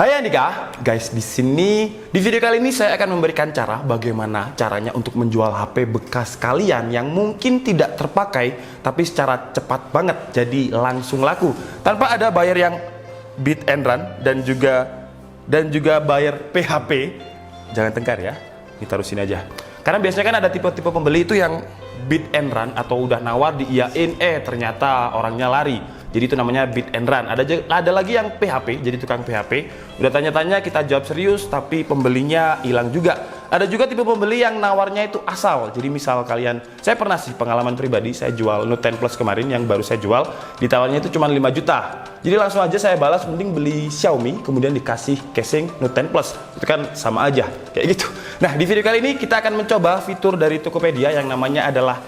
Hai Andika, guys, di video kali ini saya akan memberikan cara bagaimana caranya untuk menjual HP bekas kalian yang mungkin tidak terpakai tapi secara cepat banget jadi langsung laku tanpa ada bayar yang bid and run dan juga bayar PHP. Jangan tengkar ya, ini taruh sini aja. Karena biasanya kan ada tipe-tipe pembeli itu yang bid and run atau udah nawar diiyain, ternyata orangnya lari. Jadi itu namanya bid and run. Ada lagi yang PHP, jadi tukang PHP. Udah tanya-tanya, kita jawab serius, tapi pembelinya hilang juga. Ada juga tipe pembeli yang nawarnya itu asal. Jadi misal kalian, saya pernah sih pengalaman pribadi, saya jual Note 10 Plus kemarin yang baru saya jual, ditawarnya itu cuma 5 juta. Jadi langsung aja saya balas, mending beli Xiaomi, kemudian dikasih casing Note 10 Plus. Itu kan sama aja, kayak gitu. Nah, di video kali ini kita akan mencoba fitur dari Tokopedia yang namanya adalah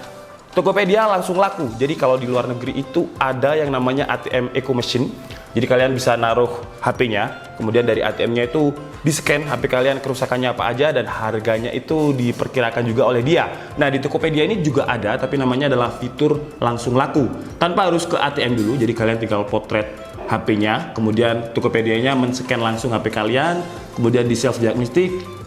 Tokopedia langsung laku. Jadi kalau di luar negeri itu ada yang namanya ATM Eco Machine. Jadi kalian bisa naruh HP-nya, kemudian dari ATM-nya itu di-scan HP kalian kerusakannya apa aja dan harganya itu diperkirakan juga oleh dia. Nah, di Tokopedia ini juga ada, tapi namanya adalah fitur langsung laku. Tanpa harus ke ATM dulu, jadi kalian tinggal potret HP-nya, kemudian Tokopedia-nya men-scan langsung HP kalian, kemudian di self diagnostic.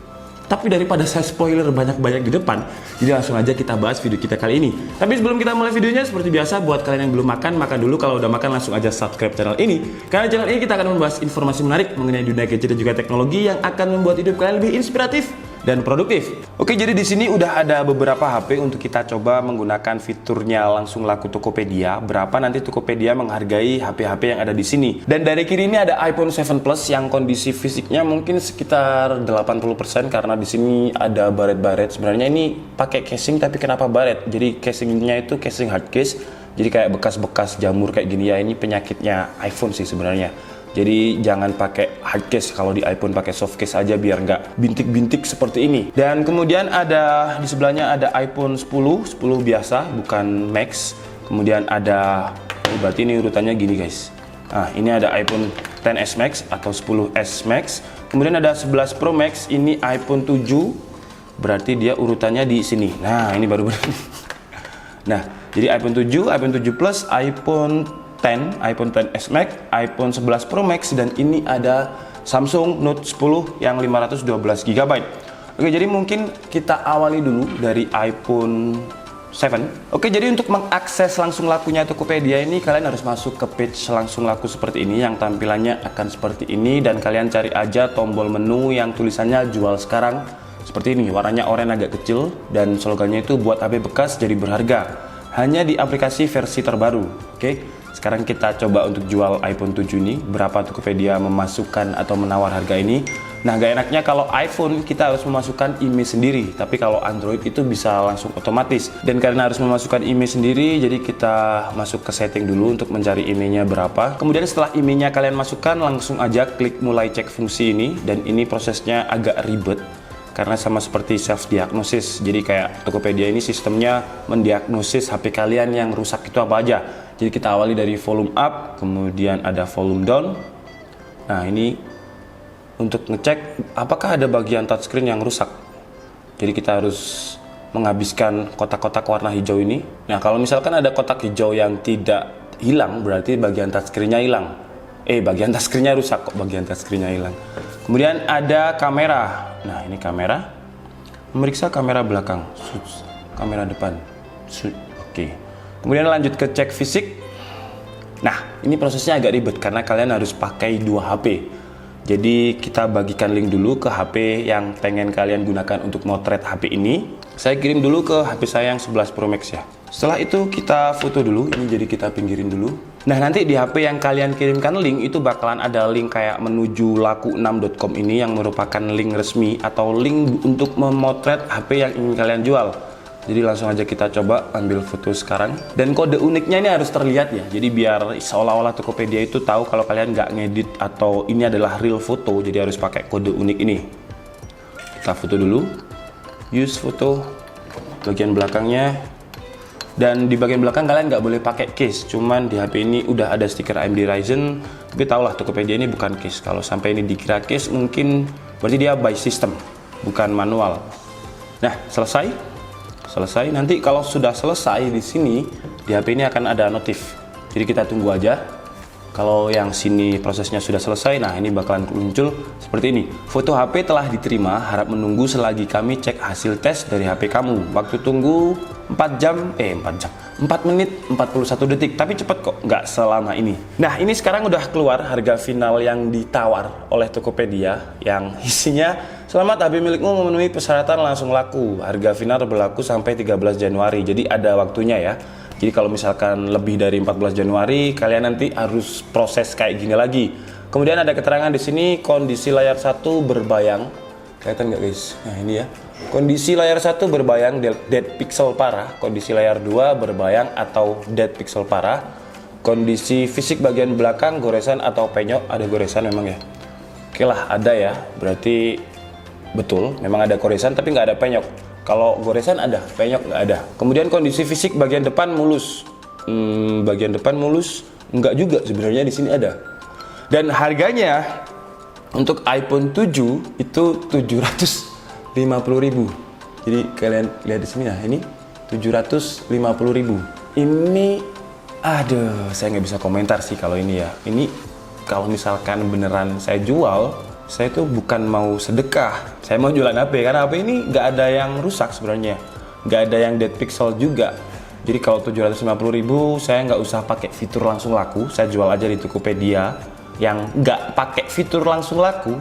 Tapi daripada saya spoiler banyak-banyak di depan, jadi langsung aja kita bahas video kita kali ini. Tapi sebelum kita mulai videonya, seperti biasa buat kalian yang belum makan, makan dulu. Kalau udah makan langsung aja subscribe channel ini. Karena channel ini kita akan membahas informasi menarik mengenai dunia gadget dan juga teknologi yang akan membuat hidup kalian lebih inspiratif dan produktif. Oke, jadi di sini udah ada beberapa HP untuk kita coba menggunakan fiturnya langsung laku Tokopedia. Berapa nanti Tokopedia menghargai HP-HP yang ada di sini. Dan dari kiri ini ada iPhone 7 Plus yang kondisi fisiknya mungkin sekitar 80% karena di sini ada baret-baret. Sebenarnya ini pakai casing, tapi kenapa baret? Jadi casingnya itu casing hard case. Jadi kayak bekas-bekas jamur kayak gini ya. Ini penyakitnya iPhone sih sebenarnya. Jadi jangan pakai hard case, kalau di iPhone pakai soft case aja biar nggak bintik-bintik seperti ini. Dan kemudian ada di sebelahnya ada iPhone 10 biasa, bukan Max. Kemudian ada, berarti ini urutannya gini guys. Nah, ini ada iPhone XS Max atau 10s Max. Kemudian ada 11 Pro Max, ini iPhone 7. Berarti dia urutannya di sini. Nah, ini baru. Nah, jadi iPhone 7, iPhone 7 Plus, iPhone XS Max, iPhone 11 Pro Max, dan ini ada Samsung Note 10 yang 512 GB. Oke, jadi mungkin kita awali dulu dari iPhone 7. Oke, jadi untuk mengakses langsung lakunya Tokopedia ini kalian harus masuk ke page langsung laku seperti ini yang tampilannya akan seperti ini, dan kalian cari aja tombol menu yang tulisannya jual sekarang seperti ini, warnanya oranye agak kecil dan slogannya itu buat HP bekas jadi berharga. Hanya di aplikasi versi terbaru. Oke. Sekarang kita coba untuk jual iPhone 7 ini, berapa Tokopedia memasukkan atau menawar harga ini. Nah, gak enaknya kalau iPhone kita harus memasukkan IMEI sendiri, tapi kalau Android itu bisa langsung otomatis. Dan karena harus memasukkan IMEI sendiri, jadi kita masuk ke setting dulu untuk mencari IMEI-nya berapa. Kemudian setelah IMEI-nya kalian masukkan, langsung aja klik mulai cek fungsi ini, dan ini prosesnya agak ribet. Karena sama seperti self diagnosis, jadi kayak Tokopedia ini sistemnya mendiagnosis HP kalian yang rusak itu apa aja. Jadi kita awali dari volume up, kemudian ada volume down. Nah, ini untuk ngecek apakah ada bagian touchscreen yang rusak. Jadi kita harus menghabiskan kotak-kotak warna hijau ini. Nah, kalau misalkan ada kotak hijau yang tidak hilang, berarti bagian touchscreen-nya hilang. Bagian touchscreen-nya rusak kok, bagian touchscreen-nya hilang. Kemudian ada kamera. Nah, ini kamera. Memeriksa kamera belakang, kamera depan. Oke. Kemudian lanjut ke cek fisik. Nah, ini prosesnya agak ribet karena kalian harus pakai dua HP. Jadi kita bagikan link dulu ke HP yang pengen kalian gunakan untuk motret HP ini. Saya kirim dulu ke HP saya yang 11 Pro Max ya. Setelah itu kita foto dulu, ini jadi kita pinggirin dulu. Nah, nanti di HP yang kalian kirimkan link itu bakalan ada link kayak menuju laku6.com ini yang merupakan link resmi atau link untuk memotret HP yang ingin kalian jual. Jadi langsung aja kita coba ambil foto sekarang. Dan kode uniknya ini harus terlihat ya. Jadi biar seolah-olah Tokopedia itu tahu kalau kalian nggak ngedit atau ini adalah real foto. Jadi harus pakai kode unik ini. Kita foto dulu. Use foto. Bagian belakangnya. Dan di bagian belakang kalian nggak boleh pakai case. Cuman di HP ini udah ada stiker AMD Ryzen. Tapi tau lah Tokopedia ini bukan case. Kalau sampai ini dikira case mungkin berarti dia by system, bukan manual. Nah, selesai. Nanti kalau sudah selesai di sini di HP ini akan ada notif. Jadi kita tunggu aja. Kalau yang sini prosesnya sudah selesai, nah ini bakalan muncul seperti ini. Foto HP telah diterima, harap menunggu selagi kami cek hasil tes dari HP kamu. Waktu tunggu 4 menit 41 detik, tapi cepet kok, nggak selama ini. Nah ini sekarang udah keluar harga final yang ditawar oleh Tokopedia, yang isinya selamat HP milikmu memenuhi persyaratan langsung laku. Harga final berlaku sampai 13 Januari, jadi ada waktunya ya. Jadi kalau misalkan lebih dari 14 Januari, kalian nanti harus proses kayak gini lagi. Kemudian ada keterangan di sini, kondisi layar 1 berbayang. Kelihatan nggak guys? Nah ini ya. Kondisi layar 1 berbayang dead pixel parah, kondisi layar 2 berbayang atau dead pixel parah. Kondisi fisik bagian belakang goresan atau penyok, ada goresan memang ya. Oke lah, ada ya. Berarti betul, memang ada goresan tapi nggak ada penyok. Kalau goresan ada, penyok nggak ada. Kemudian kondisi fisik bagian depan mulus. Bagian depan mulus nggak juga sebenarnya, di sini ada. Dan harganya untuk iPhone 7 itu 750.000. Jadi kalian lihat di sini ya, ini 750.000. Ini aduh, saya nggak bisa komentar sih kalau ini ya. Ini kalau misalkan beneran saya jual, saya tuh bukan mau sedekah, saya mau jualan HP, karena HP ini nggak ada yang rusak sebenarnya, nggak ada yang dead pixel juga. Jadi kalau 750.000 saya nggak usah pakai fitur langsung laku, saya jual aja di Tokopedia yang nggak pakai fitur langsung laku.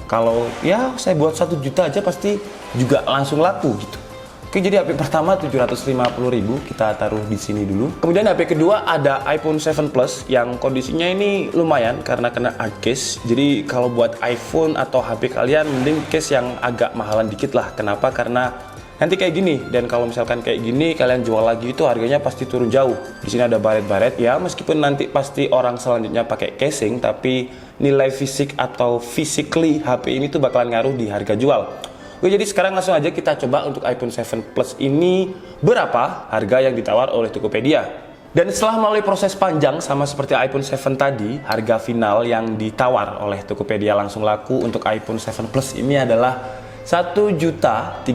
Kalau ya saya buat 1 juta aja pasti juga langsung laku gitu. Oke, jadi HP pertama 750.000 kita taruh di sini dulu. Kemudian HP kedua ada iPhone 7 Plus yang kondisinya ini lumayan karena kena hard case. Jadi kalau buat iPhone atau HP kalian mending case yang agak mahalan dikit lah. Kenapa? Karena nanti kayak gini, dan kalau misalkan kayak gini kalian jual lagi itu harganya pasti turun jauh. Di sini ada baret-baret ya, meskipun nanti pasti orang selanjutnya pakai casing, tapi nilai fisik atau physically HP ini tuh bakalan ngaruh di harga jual. Oke, jadi sekarang langsung aja kita coba untuk iPhone 7 Plus ini berapa harga yang ditawar oleh Tokopedia. Dan setelah melalui proses panjang sama seperti iPhone 7 tadi, harga final yang ditawar oleh Tokopedia langsung laku untuk iPhone 7 Plus ini adalah 1.350.000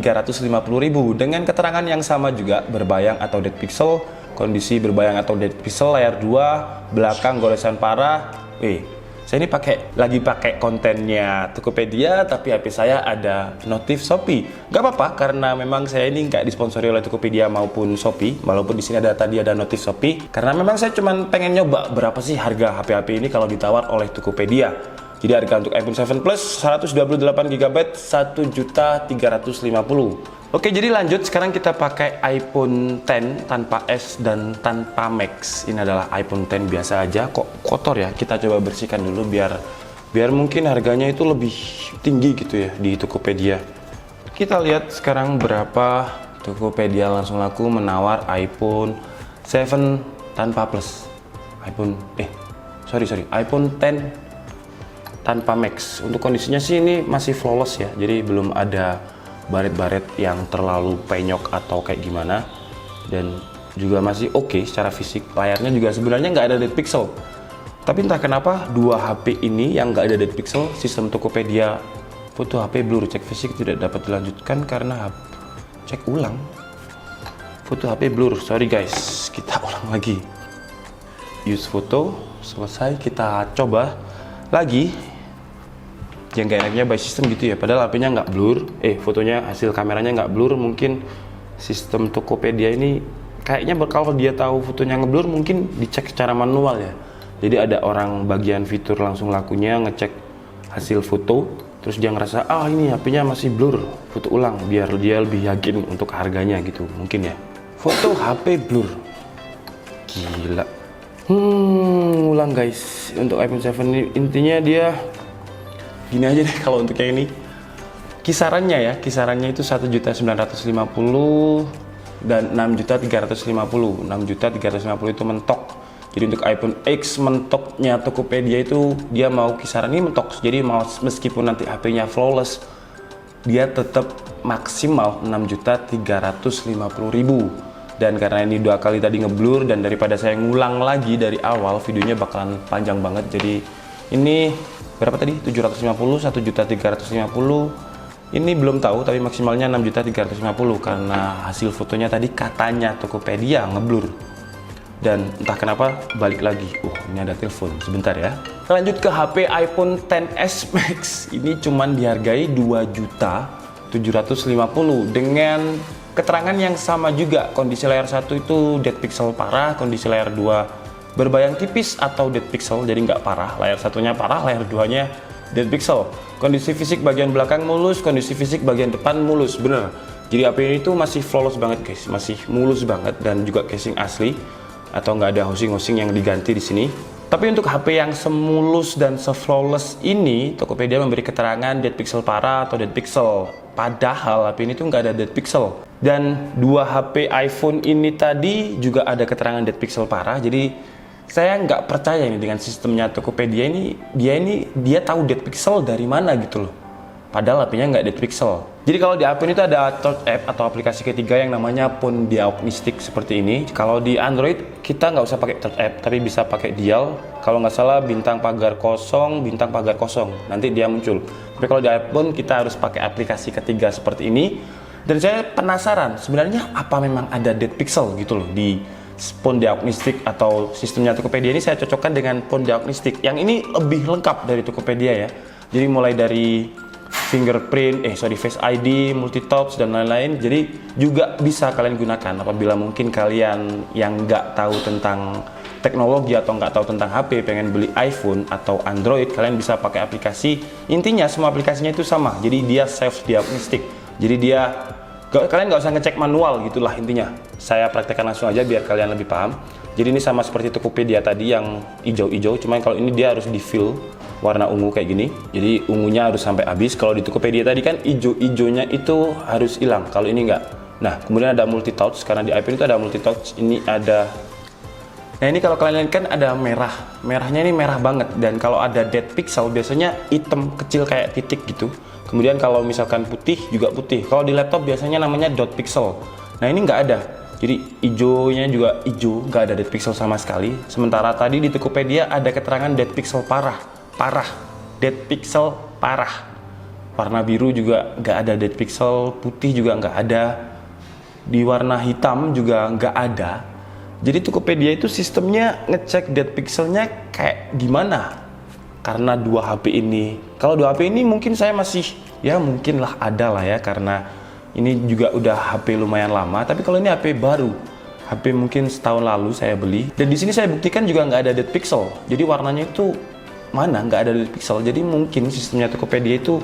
dengan keterangan yang sama juga, berbayang atau dead pixel, kondisi berbayang atau dead pixel, layar 2, belakang goresan parah. Saya ini lagi pakai kontennya Tokopedia, tapi HP saya ada notif Shopee. Gak apa-apa, karena memang saya ini nggak disponsori oleh Tokopedia maupun Shopee, walaupun di sini tadi ada notif Shopee. Karena memang saya cuma pengen nyoba berapa sih harga HP-HP ini kalau ditawar oleh Tokopedia. Jadi harga untuk iPhone 7 Plus 128GB 1.350.000. Oke, jadi lanjut, sekarang kita pakai iPhone 10 tanpa S dan tanpa Max. Ini adalah iPhone 10 biasa aja, kok kotor ya. Kita coba bersihkan dulu biar mungkin harganya itu lebih tinggi gitu ya di Tokopedia. Kita lihat sekarang berapa Tokopedia langsung laku menawar iPhone 7 tanpa Plus. iPhone 10 tanpa Max. Untuk kondisinya sih ini masih flawless ya, jadi belum ada baret-baret yang terlalu penyok atau kayak gimana, dan juga masih oke secara fisik. Layarnya juga sebenarnya nggak ada dead pixel, tapi entah kenapa dua HP ini yang nggak ada dead pixel, sistem Tokopedia foto HP blur, cek fisik tidak dapat dilanjutkan karena cek ulang foto HP blur. Sorry guys, kita ulang lagi. Use foto selesai, kita coba lagi. Yang gak enaknya by system gitu ya, padahal HP-nya nggak blur, fotonya, hasil kameranya nggak blur. Mungkin sistem Tokopedia ini kayaknya kalau dia tahu fotonya ngeblur mungkin dicek secara manual ya. Jadi ada orang bagian fitur langsung lakunya ngecek hasil foto, terus dia ngerasa ini HP-nya masih blur, foto ulang biar dia lebih yakin untuk harganya gitu mungkin ya. Foto HP blur, gila. Ulang guys, untuk iPhone 7 ini intinya dia gini aja deh. Kalau untuk yang ini kisarannya itu 1.950.000 dan 6.350.000. 6.350.000 itu mentok. Jadi untuk iPhone X mentoknya Tokopedia itu dia mau kisaran ini mentok. Jadi meskipun nanti HP-nya flawless, dia tetap maksimal 6.350.000. Dan karena ini 2 kali tadi ngeblur, dan daripada saya ngulang lagi dari awal, videonya bakalan panjang banget. Jadi ini berapa tadi? 750, 1.350. Ini belum tahu, tapi maksimalnya 6.350 karena hasil fotonya tadi katanya Tokopedia ngeblur. dan entah kenapa balik lagi. Ini ada telepon, sebentar ya. Lanjut ke HP iPhone XS Max. Ini cuman dihargai 2.750.000 dengan keterangan yang sama juga. Kondisi layar 1 itu dead pixel parah, kondisi layar 2 berbayang tipis atau dead pixel, jadi nggak parah. Layar satunya parah, layar 2-nya dead pixel. Kondisi fisik bagian belakang mulus, kondisi fisik bagian depan mulus, bener. Jadi HP ini tuh masih flawless banget guys, masih mulus banget, dan juga casing asli atau nggak ada housing-housing yang diganti di sini. Tapi untuk HP yang semulus dan seflawless ini, Tokopedia memberi keterangan dead pixel parah atau dead pixel. Padahal HP ini tuh nggak ada dead pixel. Dan dua HP iPhone ini tadi juga ada keterangan dead pixel parah. Jadi saya nggak percaya ini dengan sistemnya Tokopedia ini. Dia tahu dead pixel dari mana gitu loh. Padahal HP-nya nggak dead pixel. Jadi kalau di iPhone itu ada third app atau aplikasi ketiga yang namanya Phone Diagnostic seperti ini. Kalau di Android kita nggak usah pakai third app, tapi bisa pakai dial. Kalau nggak salah bintang pagar kosong, nanti dia muncul. Tapi kalau di iPhone kita harus pakai aplikasi ketiga seperti ini. Dan saya penasaran sebenarnya apa memang ada dead pixel gitu loh di Phone Diagnostic atau sistemnya Tokopedia ini. Saya cocokkan dengan Phone Diagnostic. Yang ini lebih lengkap dari Tokopedia ya. Jadi mulai dari fingerprint, Face ID, multi touch dan lain-lain. Jadi juga bisa kalian gunakan apabila mungkin kalian yang nggak tahu tentang teknologi atau nggak tahu tentang HP, pengen beli iPhone atau Android, kalian bisa pakai aplikasi. Intinya semua aplikasinya itu sama. Jadi dia self diagnostic. Jadi kalian nggak usah ngecek manual gitulah intinya. Saya praktekkan langsung aja biar kalian lebih paham. Jadi ini sama seperti Tokopedia tadi yang hijau-hijau, cuman kalau ini dia harus di fill warna ungu kayak gini. Jadi ungunya harus sampai habis. Kalau di Tokopedia tadi kan hijau-hijaunya itu harus hilang. Kalau ini enggak. Nah, kemudian ada multi touch, karena di iPhone itu ada multi touch. Ini ada. Nah, ini kalau kalian lihat kan ada merah. Merahnya ini merah banget, dan kalau ada dead pixel biasanya hitam kecil kayak titik gitu. Kemudian kalau misalkan putih juga putih. Kalau di laptop biasanya namanya dot pixel. Nah, ini nggak ada. Jadi hijaunya juga hijau, nggak ada dead pixel sama sekali. Sementara tadi di Tokopedia ada keterangan dead pixel parah, dead pixel parah. Warna biru juga nggak ada dead pixel, putih juga nggak ada, di warna hitam juga nggak ada. Jadi Tokopedia itu sistemnya ngecek dead pixelnya kayak gimana? Karena dua HP ini, kalau dua HP ini mungkin saya masih ya mungkin lah ada lah ya, karena ini juga udah HP lumayan lama. Tapi kalau ini HP baru, HP mungkin setahun lalu saya beli, dan di sini saya buktikan juga nggak ada dead pixel. Jadi warnanya itu mana nggak ada dead pixel. Jadi mungkin sistemnya Tokopedia itu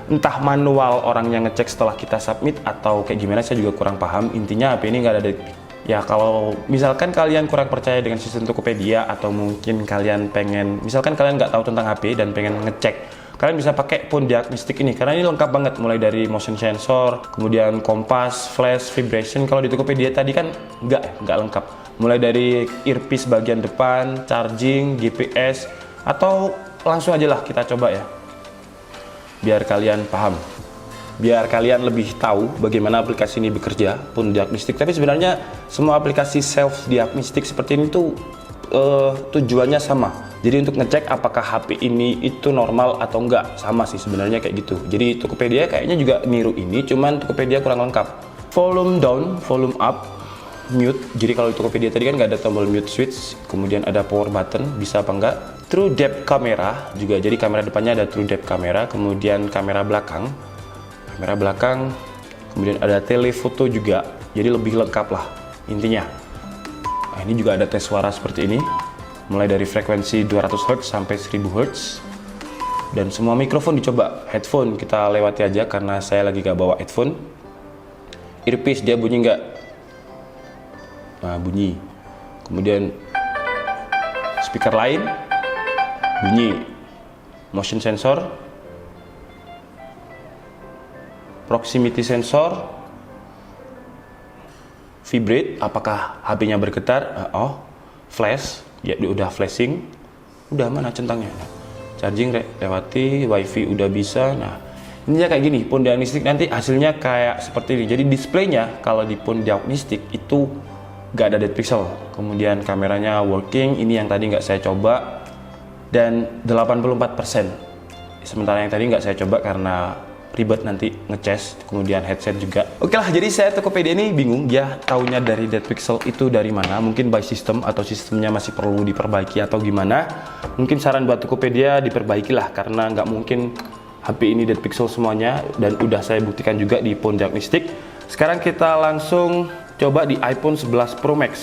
entah manual orang yang ngecek setelah kita submit atau kayak gimana, saya juga kurang paham. Intinya HP ini nggak ada dead pixel. Ya kalau misalkan kalian kurang percaya dengan sistem Tokopedia, atau mungkin kalian pengen, misalkan kalian nggak tahu tentang HP dan pengen ngecek, kalian bisa pakai Phone Diagnostic ini karena ini lengkap banget, mulai dari motion sensor, kemudian kompas, flash, vibration. Kalau di Tokopedia tadi kan nggak lengkap. Mulai dari earpiece bagian depan, charging, GPS, atau langsung aja lah kita coba ya, biar kalian paham, biar kalian lebih tahu bagaimana aplikasi ini bekerja, Phone Diagnostic. Tapi sebenarnya semua aplikasi self diagnostic seperti ini tuh tujuannya sama. Jadi untuk ngecek apakah HP ini itu normal atau enggak, sama sih sebenarnya kayak gitu. Jadi Tokopedia kayaknya juga niru ini, cuman Tokopedia kurang lengkap. Volume down, volume up, mute. Jadi kalau di Tokopedia tadi kan nggak ada tombol mute switch, kemudian ada power button, bisa apa enggak. True depth camera juga, jadi kamera depannya ada true depth camera, kemudian kamera belakang, kemudian ada telefoto juga. Jadi lebih lengkap lah intinya. Nah, ini juga ada tes suara seperti ini, mulai dari frekuensi 200 Hz sampai 1000 Hz, dan semua mikrofon dicoba. Headphone kita lewati aja karena saya lagi gak bawa headphone. Earpiece dia bunyi nggak? Nah, bunyi. Kemudian speaker lain bunyi. Motion sensor, proximity sensor, vibrate, apakah HP-nya bergetar? Flash, ya udah flashing, udah mana centangnya? Charging lewati, wifi udah bisa. Nah, ini ya kayak gini. Phone Diagnostic nanti hasilnya kayak seperti ini. Jadi displaynya kalau di Phone Diagnostic itu gak ada dead pixel. Kemudian kameranya working, ini yang tadi nggak saya coba, dan 84%. Sementara yang tadi nggak saya coba karena ribet nanti ngecas, kemudian headset juga. Oke lah, jadi saya Tokopedia ini bingung dia taunya dari Dead Pixel itu dari mana. Mungkin by system atau sistemnya masih perlu diperbaiki atau gimana. Mungkin saran buat Tokopedia diperbaikilah, karena nggak mungkin HP ini Dead Pixel semuanya, dan udah saya buktikan juga di Phone Diagnostic. Sekarang kita langsung coba di iPhone 11 Pro Max.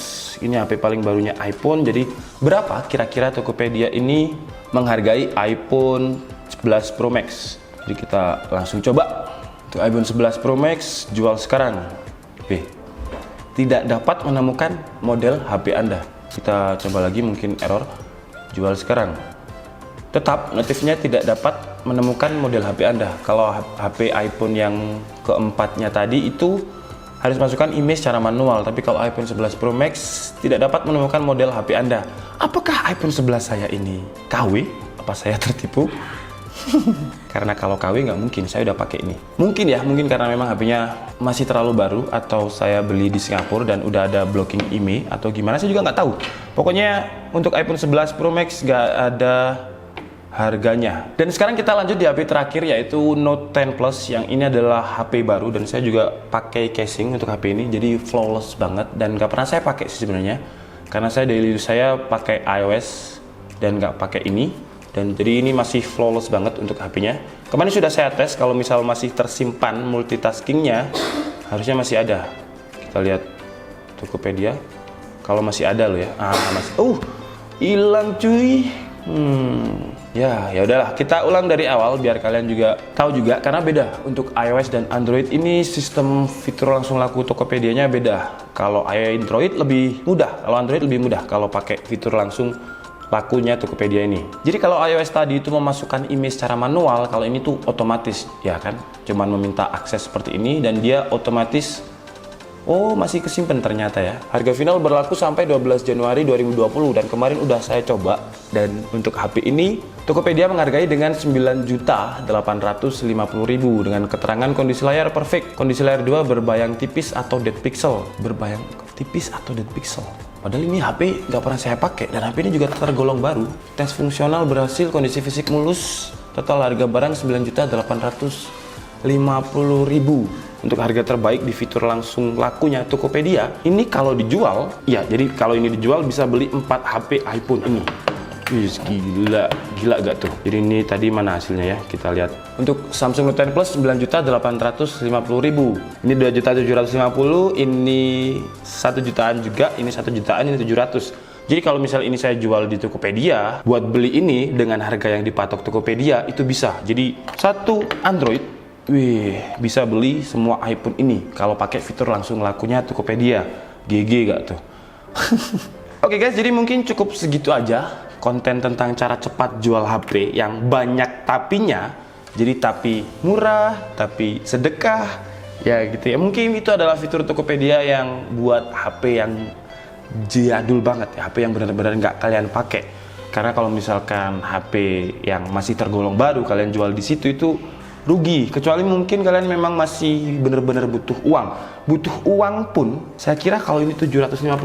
Ini HP paling barunya iPhone. Jadi berapa kira-kira Tokopedia ini menghargai iPhone 11 Pro Max? Jadi kita langsung coba. Untuk iPhone 11 Pro Max jual sekarang tidak dapat menemukan model HP Anda. Kita coba lagi, mungkin error. Jual sekarang tetap notifnya tidak dapat menemukan model HP Anda. Kalau HP iPhone yang keempatnya tadi itu harus masukkan image secara manual, tapi kalau iPhone 11 Pro Max tidak dapat menemukan model HP Anda. Apakah iPhone 11 saya ini KW? Apa saya tertipu? Karena kalau KW nggak mungkin, saya udah pakai ini. Mungkin ya, mungkin karena memang HP-nya masih terlalu baru, atau saya beli di Singapura dan udah ada blocking IMEI atau gimana, saya juga nggak tahu. Pokoknya untuk iPhone 11 Pro Max nggak ada harganya. Dan sekarang kita lanjut di HP terakhir, yaitu Note 10 Plus. Yang ini adalah HP baru dan saya juga pakai casing untuk HP ini, jadi flawless banget. Dan nggak pernah saya pakai sih sebenarnya, karena saya daily use saya pakai iOS dan nggak pakai ini. Dan jadi ini masih flawless banget untuk HP-nya. Kemarin sudah saya tes, kalau misal masih tersimpan multitaskingnya, harusnya masih ada. Kita lihat Tokopedia, kalau masih ada loh ya. Masih. Hilang cuy. Ya udahlah, kita ulang dari awal biar kalian juga tahu juga, karena beda untuk iOS dan Android. Ini sistem fitur langsung laku Tokopedia-nya beda. Kalau Android lebih mudah, kalau Android lebih mudah kalau pakai fitur langsung lakunya Tokopedia ini. Jadi kalau iOS tadi itu memasukkan image secara manual, kalau ini tuh otomatis, ya kan? Cuman meminta akses seperti ini dan dia otomatis. Masih kesimpan ternyata ya. Harga final berlaku sampai 12 Januari 2020 dan kemarin udah saya coba. Dan untuk HP ini Tokopedia menghargai dengan 9.850.000 dengan keterangan kondisi layar perfect, kondisi layar 2 berbayang tipis atau dead pixel. Berbayang tipis atau dead pixel. Padahal ini HP nggak pernah saya pakai dan HP ini juga tergolong baru. Tes fungsional berhasil, kondisi fisik mulus. Total harga barang 9.850.000. Untuk harga terbaik di fitur langsung lakunya Tokopedia. Ini kalau dijual, ya jadi kalau ini dijual bisa beli 4 HP iPhone ini. Gila gak tuh? Jadi ini tadi mana hasilnya ya? Kita lihat. Untuk Samsung Note 10 Plus 9.850.000. Ini 2.750.000, ini 1 jutaan juga, ini 1 jutaan, ini 700. Jadi kalau misal ini saya jual di Tokopedia, buat beli ini dengan harga yang dipatok Tokopedia itu bisa. Jadi satu Android, bisa beli semua iPhone ini kalau pakai fitur langsung lakunya Tokopedia. GG gak tuh? Oke guys, jadi mungkin cukup segitu aja konten tentang cara cepat jual HP yang banyak tapinya. Jadi tapi murah, tapi sedekah, ya gitu ya. Mungkin itu adalah fitur Tokopedia yang buat HP yang jadul banget ya, HP yang benar-benar nggak kalian pakai. Karena kalau misalkan HP yang masih tergolong baru kalian jual di situ itu rugi, kecuali mungkin kalian memang masih bener-bener butuh uang pun saya kira kalau ini 750.000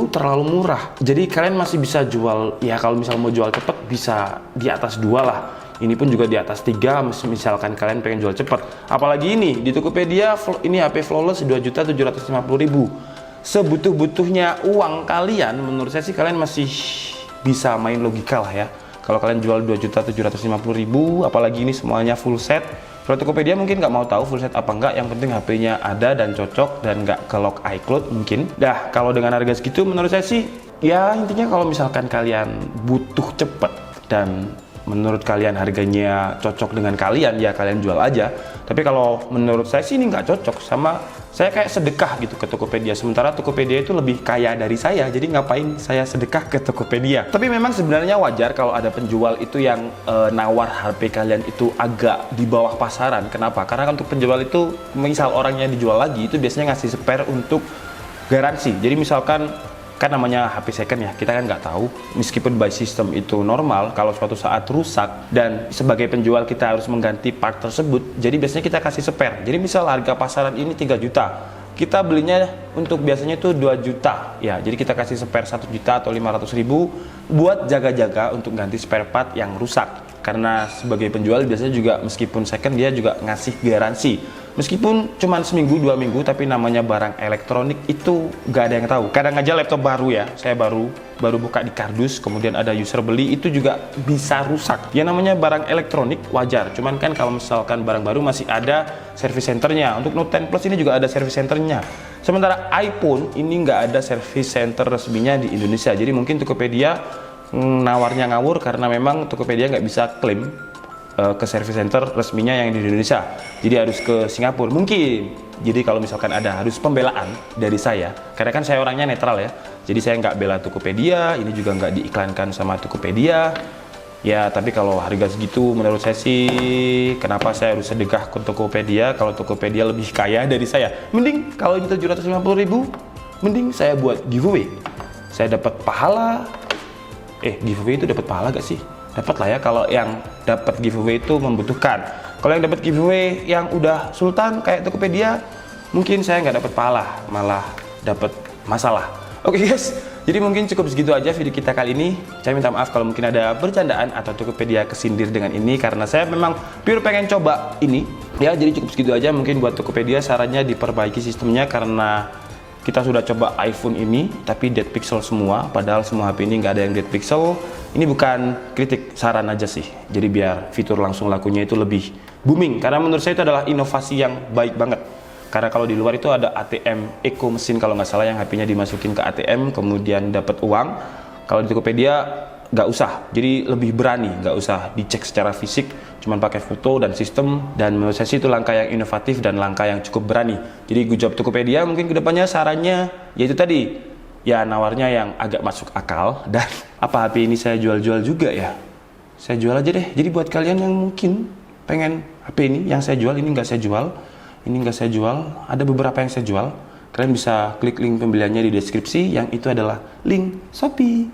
terlalu murah. Jadi kalian masih bisa jual, ya kalau misal mau jual cepet bisa di atas 2 lah, ini pun juga di atas 3 misalkan kalian pengen jual cepet. Apalagi ini di Tokopedia, ini HP flawless 2.750.000. Sebutuh-butuhnya uang kalian, menurut saya sih kalian masih bisa main logika lah ya. Kalau kalian jual 2.750.000, apalagi ini semuanya full set. Kalau Tokopedia mungkin nggak mau tahu full set apa enggak, yang penting HP-nya ada dan cocok dan nggak ke lock iCloud mungkin. Dah, kalau dengan harga segitu menurut saya sih, ya intinya kalau misalkan kalian butuh cepet dan menurut kalian harganya cocok dengan kalian, ya kalian jual aja. Tapi kalau menurut saya sih ini nggak cocok, sama saya kayak sedekah gitu ke Tokopedia. Sementara Tokopedia itu lebih kaya dari saya, jadi ngapain saya sedekah ke Tokopedia. Tapi memang sebenarnya wajar kalau ada penjual itu yang nawar HP kalian itu agak di bawah pasaran. Kenapa? Karena untuk penjual itu, misal orangnya dijual lagi, itu biasanya ngasih spare untuk garansi. Jadi misalkan, kan namanya HP second ya, kita kan nggak tahu meskipun by system itu normal, kalau suatu saat rusak dan sebagai penjual kita harus mengganti part tersebut, jadi biasanya kita kasih spare. Jadi misal harga pasaran ini 3 juta, kita belinya untuk biasanya itu 2 juta ya, jadi kita kasih spare 1 juta atau 500.000 buat jaga-jaga untuk ganti spare part yang rusak. karena sebagai penjual biasanya juga meskipun second dia juga ngasih garansi. Meskipun cuma seminggu 2 minggu, tapi namanya barang elektronik itu nggak ada yang tahu. Kadang aja laptop baru ya, saya baru buka di kardus, kemudian ada user beli, itu juga bisa rusak. Ya namanya barang elektronik wajar, cuman kan kalau misalkan barang baru masih ada service centernya. Untuk Note 10 Plus ini juga ada service centernya. Sementara iPhone ini nggak ada service center resminya di Indonesia. Jadi mungkin Tokopedia nawarnya ngawur karena memang Tokopedia nggak bisa klaim ke service center resminya yang di Indonesia. Jadi harus ke Singapura mungkin. Jadi kalau misalkan ada harus pembelaan dari saya, karena kan saya orangnya netral ya. Jadi saya nggak bela Tokopedia, ini juga nggak diiklankan sama Tokopedia. Ya, tapi kalau harga segitu menurut saya sih, kenapa saya harus sedekah ke Tokopedia kalau Tokopedia lebih kaya dari saya? Mending kalau ini 750.000, mending saya buat giveaway. Saya dapat pahala. Giveaway itu dapat pahala gak sih? Dapat lah ya kalau yang dapat giveaway itu membutuhkan. Kalau yang dapat giveaway yang udah sultan kayak Tokopedia, mungkin saya nggak dapat pahala, malah dapat masalah. Oke guys, jadi mungkin cukup segitu aja video kita kali ini. Saya minta maaf kalau mungkin ada bercandaan atau Tokopedia kesindir dengan ini, karena saya memang pure pengen coba ini. Ya, jadi cukup segitu aja. Mungkin buat Tokopedia sarannya diperbaiki sistemnya, karena kita sudah coba iPhone ini tapi dead pixel semua, padahal semua HP ini nggak ada yang dead pixel. Ini bukan kritik, saran aja sih. Jadi biar fitur langsung lakunya itu lebih booming, karena menurut saya itu adalah inovasi yang baik banget. Karena kalau di luar itu ada ATM Eco mesin kalau nggak salah, yang HP-nya dimasukin ke ATM kemudian dapat uang. Kalau di Tokopedia nggak usah, jadi lebih berani, nggak usah dicek secara fisik, cuman pakai foto dan sistem. Dan menurut saya sih itu langkah yang inovatif dan langkah yang cukup berani. Jadi good job Tokopedia. Mungkin kedepannya sarannya yaitu tadi, ya nawarnya yang agak masuk akal. Dan apa HP ini saya jual-jual juga ya, saya jual aja deh. Jadi buat kalian yang mungkin pengen HP ini yang saya jual, ini nggak saya jual, ini nggak saya jual, ada beberapa yang saya jual, kalian bisa klik link pembeliannya di deskripsi, yang itu adalah link Shopee.